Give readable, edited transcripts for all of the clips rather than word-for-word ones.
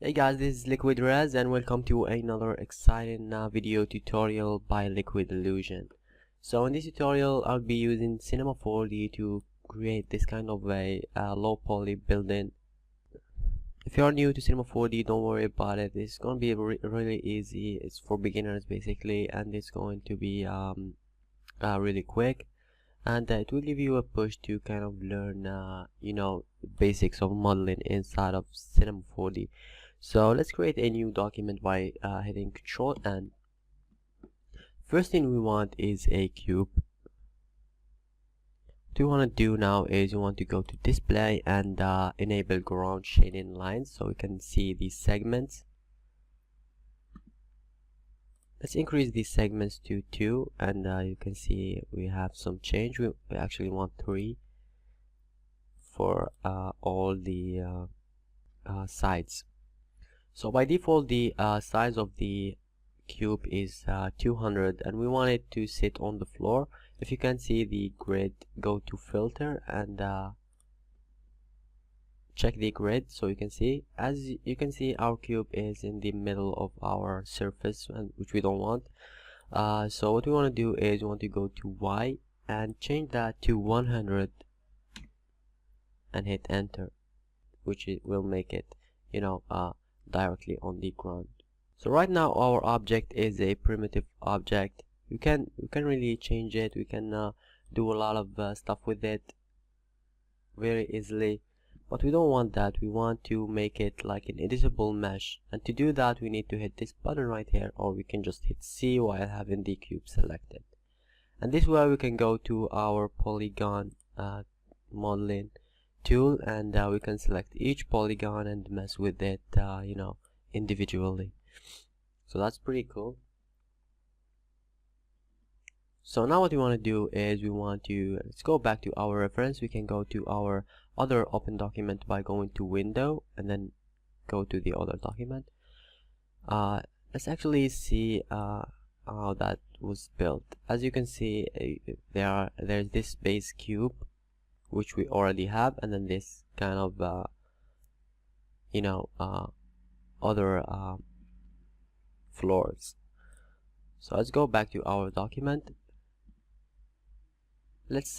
Hey guys, this is Liquid Res and welcome to another exciting video tutorial by Liquid Illusion. So in this tutorial I'll be using Cinema4D to create this kind of a low poly building. If you're new to Cinema4D, don't worry about it. It's going to be really easy. It's for beginners basically, and it's going to be really quick, and it will give you a push to kind of learn basics of modeling inside of Cinema4D. So let's create a new document by hitting Control N. First thing we want is a cube. What you want to do now is you want to go to display and enable ground shading lines so we can see these segments. Let's increase these segments to 2, and you can see we have some change. We actually want 3 for all the sides. So by default the size of the cube is 200, and we want it to sit on the floor. If you can see the grid, go to filter and check the grid so you can see. As you can see, our cube is in the middle of our surface, and which we don't want. So what we want to do is we want to go to Y and change that to 100 and hit enter, which will make it directly on the ground. So right now our object is a primitive object. We can really change it. We can do a lot of stuff with it very easily, but we don't want that. We want to make it like an editable mesh, and to do that we need to hit this button right here, or we can just hit C while having the cube selected, and this way we can go to our polygon modeling tool, and we can select each polygon and mess with it individually. So that's pretty cool. So now what we want to do is let's go back to our reference. We can go to our other open document by going to window and then go to the other document. Let's actually see how that was built. As you can see, there's this base cube which we already have, and then this kind of other floors. So let's go back to our document. Let's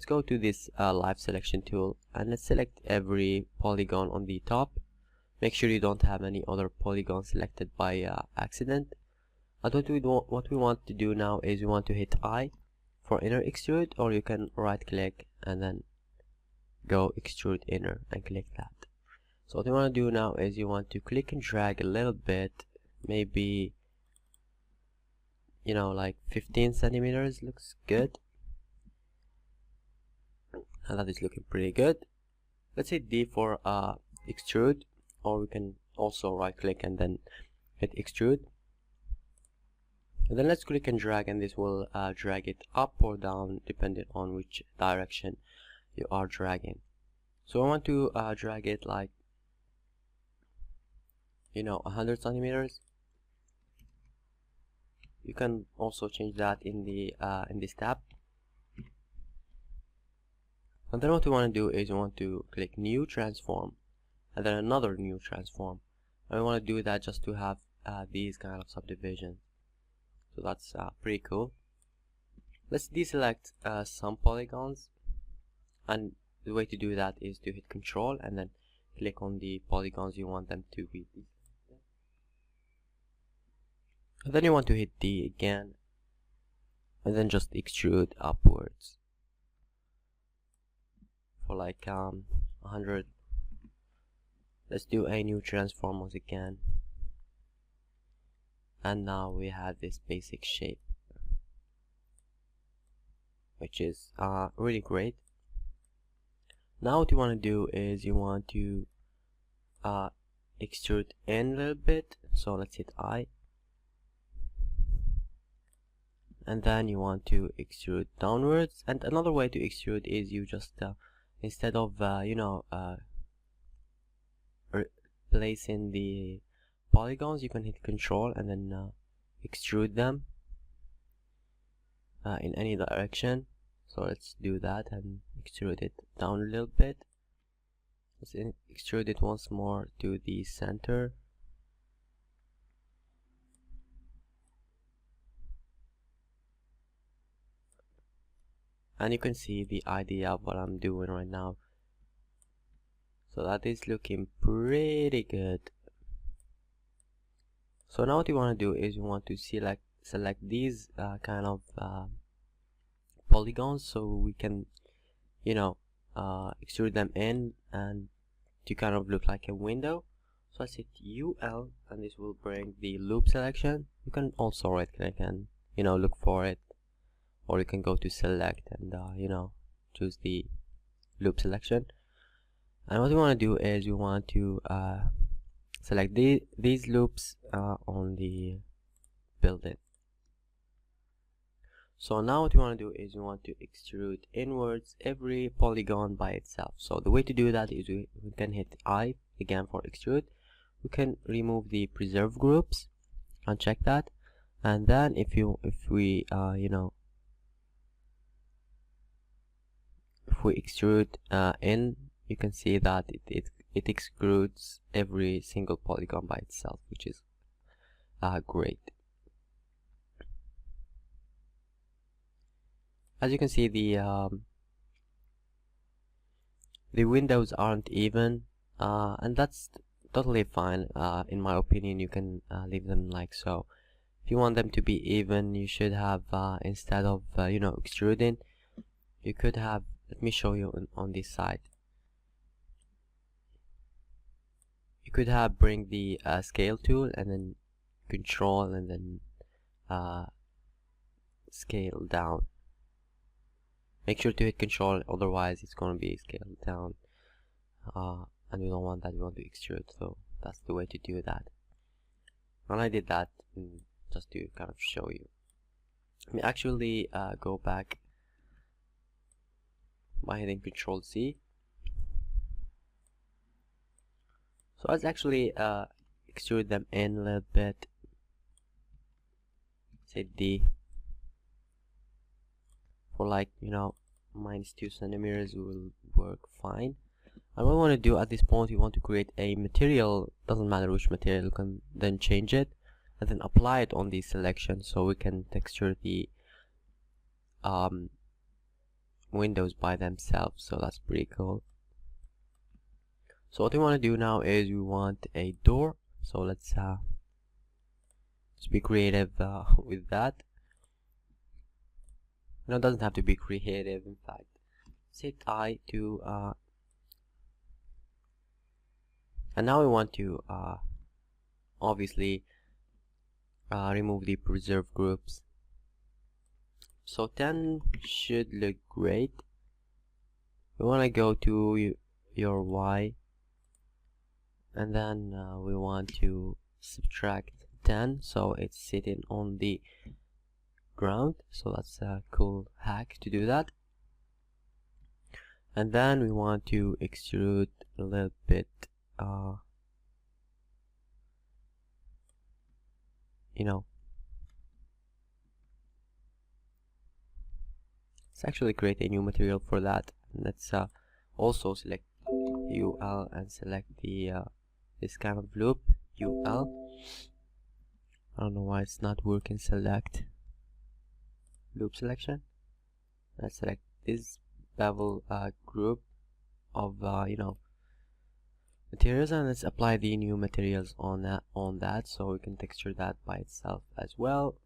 go to this live selection tool, and let's select every polygon on the top. Make sure you don't have any other polygon selected by accident. And what we want to do now is we want to hit I for inner extrude, or you can right click and then go extrude inner and click that. So what you want to do now is you want to click and drag a little bit, maybe like 15 centimeters looks good, and that is looking pretty good. Let's hit D for extrude, or we can also right click and then hit extrude, and then let's click and drag, and this will drag it up or down depending on which direction you are dragging. So I want to drag it like 100 centimeters. You can also change that in this tab. And then what we want to do is we want to click new transform, and then another new transform, and we want to do that just to have these kind of subdivisions. So that's pretty cool. Let's deselect some polygons, and the way to do that is to hit Control and then click on the polygons you want them to be. And then you want to hit D again, and then just extrude upwards for like 100. Let's do a new transform once again, and now we have this basic shape, which is really great. Now what you want to do is you want to extrude in a little bit, so let's hit I, and then you want to extrude downwards. And another way to extrude is you just instead of placing the polygons, you can hit Control and then extrude them in any direction. So let's do that and extrude it down a little bit. Let's extrude it once more to the center, and you can see the idea of what I'm doing right now. So that is looking pretty good. So now what you want to do is you want to select these kind of polygons, so we can, you know, extrude them in and to kind of look like a window. So I set UL, and this will bring the loop selection. You can also right click and, you know, look for it, or you can go to select and you know, choose the loop selection. And what you want to do is you want to select these loops on the building. So now what you want to do is you want to extrude inwards every polygon by itself. So the way to do that is we can hit I again for extrude. We can remove the preserve groups, uncheck that, and then if we you know, if we extrude in, you can see that it extrudes every single polygon by itself, which is great. As you can see, the windows aren't even, and that's totally fine. In my opinion, you can leave them like so. If you want them to be even, you should have instead of you know, extruding, you could have, let me show you on this side. You could have bring the scale tool and then control and then scale down. Make sure to hit control, otherwise it's going to be scaled down, and we don't want that. We want to extrude, so that's the way to do that. And I did that just to kind of show you. Let me actually go back by hitting Control C. So let's actually extrude them in a little bit. Say D for, like, you know, -2 centimeters will work fine. And what we want to do at this point, we want to create a material, doesn't matter which material, you can then change it and then apply it on the selection, so we can texture the windows by themselves. So that's pretty cool. So what we want to do now is we want a door. So let's be creative with that. No, it doesn't have to be creative. In fact, set I to and now we want to obviously remove the preserve groups. So 10 should look great. We want to go to your Y, and then we want to subtract 10, so it's sitting on the ground. So that's a cool hack to do that. And then we want to extrude a little bit, you know, let's actually create a new material for that. And let's also select UL and select the this kind of loop, UL. I don't know why it's not working. Select loop selection. Let's select this bevel group of you know, materials, and let's apply the new materials on that, so we can texture that by itself as well.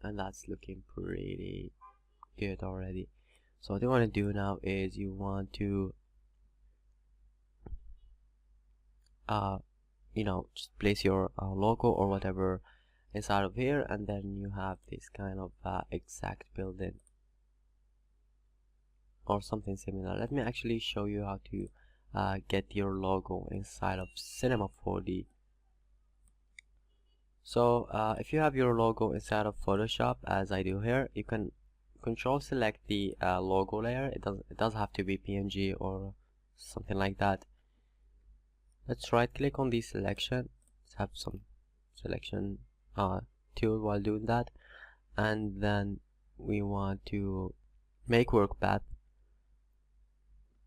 And that's looking pretty good already. So what you want to do now is you want to you know, just place your logo or whatever inside of here, and then you have this kind of exact building or something similar. Let me actually show you how to get your logo inside of Cinema4D. So if you have your logo inside of Photoshop, as I do here, you can control select the logo layer. It does have to be PNG or something like that. Let's right click on the selection. Let's have some selection tool while doing that, and then we want to make work path.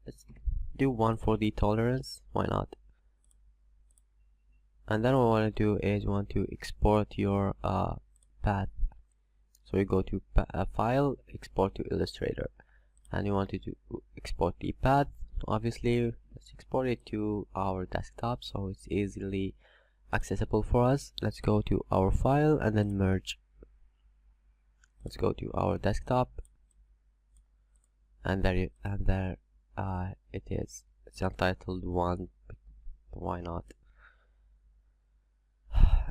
Let's do 1 for the tolerance, why not? And then what we want to do is we want to export your path. So So we go to file, export to Illustrator, and we wanted to export the path. Obviously, let's export it to our desktop so it's easily accessible for us. Let's go to our file and then merge. Let's go to our desktop, and there it is. It's untitled one. Why not?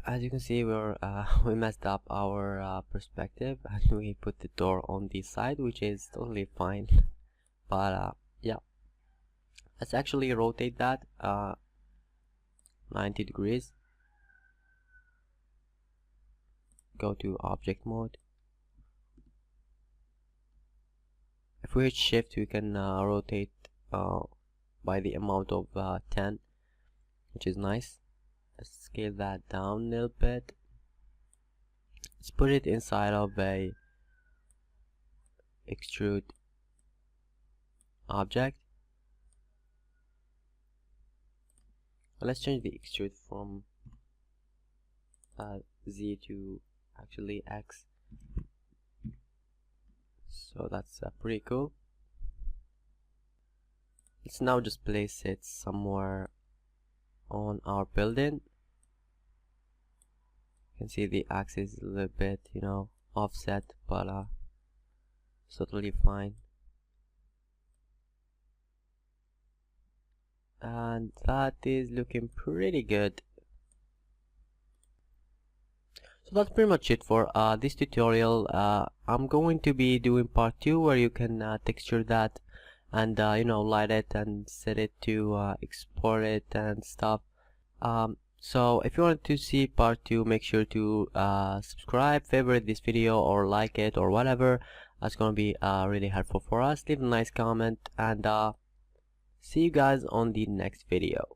As you can see, we messed up our perspective, and we put the door on this side, which is totally fine. But yeah, let's actually rotate that 90 degrees. Go to object mode. If we hit shift, we can rotate by the amount of 10, which is nice. Let's scale that down a little bit. Let's put it inside of a extrude object. Let's change the extrude from Z to actually X. So that's pretty cool. Let's now just place it somewhere on our building. You can see the axis is a little bit, offset, but it's totally fine. And that is looking pretty good. So that's pretty much it for this tutorial. I'm going to be doing part 2 where you can texture that and light it and set it to export it and stuff. So if you want to see part 2, make sure to subscribe, favorite this video, or like it, or whatever. That's gonna be really helpful for us. Leave a nice comment, and see you guys on the next video.